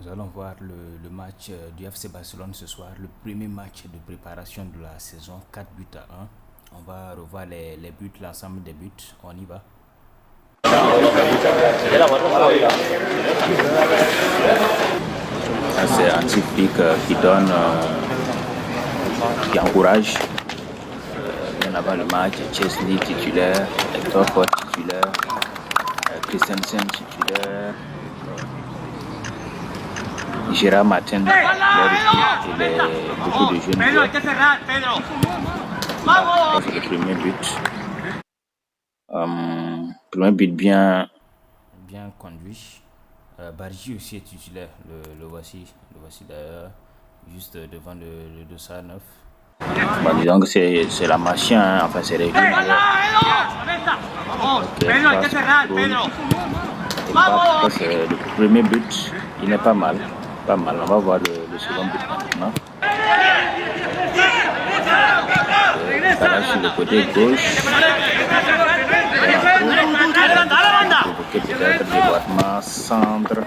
Nous allons voir le match du FC Barcelone ce soir, le premier match de préparation de la saison, 4 buts à 1. On va revoir les buts, l'ensemble des buts. On y va. C'est un typique qui donne, qui encourage. Bien avant le match, Chesney titulaire, Hector Ford titulaire, Christensen titulaire, Gérard Martin, beaucoup de jeunes joueurs. C'est le premier but. Premier but bien conduit. Bargi aussi est titulaire, le voici d'ailleurs, juste devant le 209. Bon, disons que c'est la machine, hein. Enfin c'est réglé. C'est le premier but, il n'est pas mal. On va voir le second but maintenant. Ça va sur le côté gauche. Provoquer peut-être déboîtement, centre.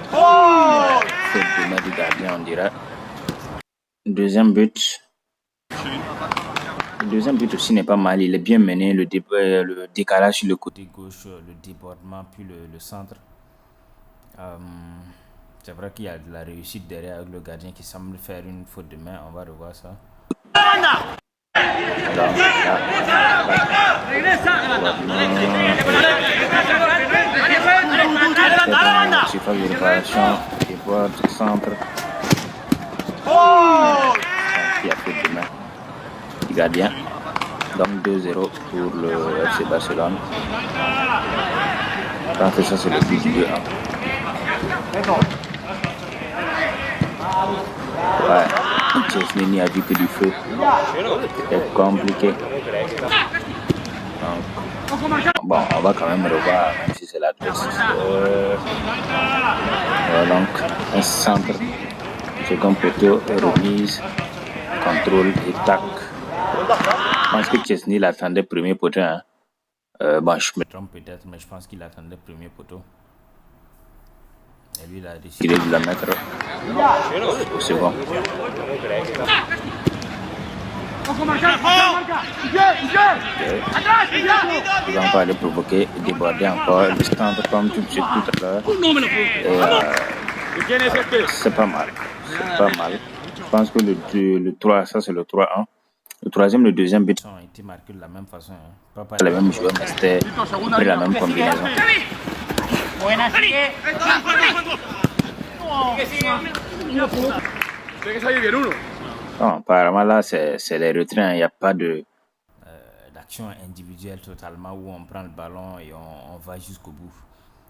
Faute de main du gardien, on dirait. Deuxième but. Le deuxième but aussi n'est pas mal. Il est bien mené. Le décalage sur le côté gauche, le débordement, puis le centre. C'est vrai qu'il y a de la réussite derrière avec le gardien qui semble faire une faute de main. On va revoir ça. Surface de réparation, déborde, centre. Il y a faute de main du gardien. Donc 2-0 pour le FC Barcelone. Je pense que ça c'est le but du 2-1. Ouais, Chesney n'y a vu que du feu. C'est compliqué. Donc, bon, on va quand même revoir, même si c'est l'adresse. Donc, un centre, second poteau, remise, contrôle et tac. Je pense que Chesney l'attendait premier poteau. Hein. Bon, je me trompe peut-être, mais je pense qu'il attendait premier poteau. Et lui, il a décidé de la mettre au second. Ils vont pas aller provoquer, déborder encore. Le centre comme tout de suite tout à l'heure. C'est pas mal. Je pense que le 3, ça c'est le 3-1. Le troisième, le deuxième but ont été marqués de la même façon. Hein. Pas les mêmes joueurs, mais c'était la même combinaison. Bon, apparemment là c'est les retraits, il n'y a pas d'action individuelle totalement où on prend le ballon et on va jusqu'au bout.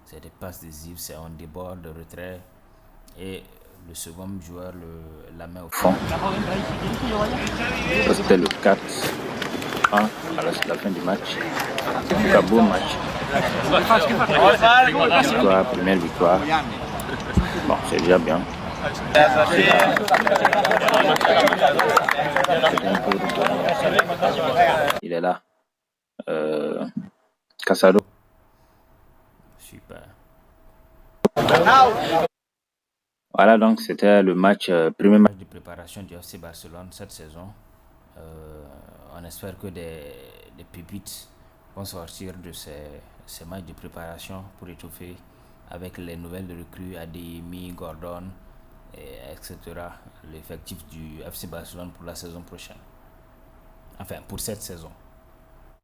C'est des passes décisives, c'est un débord de retrait et le second joueur la met au fond. Ça, c'était le 4-1 à la fin du match. Un beau match. Victoire, première victoire. Bon, c'est déjà bien. Il est là. Casado. Super. Voilà, donc c'était le premier match de préparation du FC Barcelone cette saison. On espère que des pépites vont sortir de ces matchs de préparation pour étoffer avec les nouvelles recrues, Adeyemi, Gordon, etc. L'effectif du FC Barcelone pour la saison prochaine. Enfin, pour cette saison.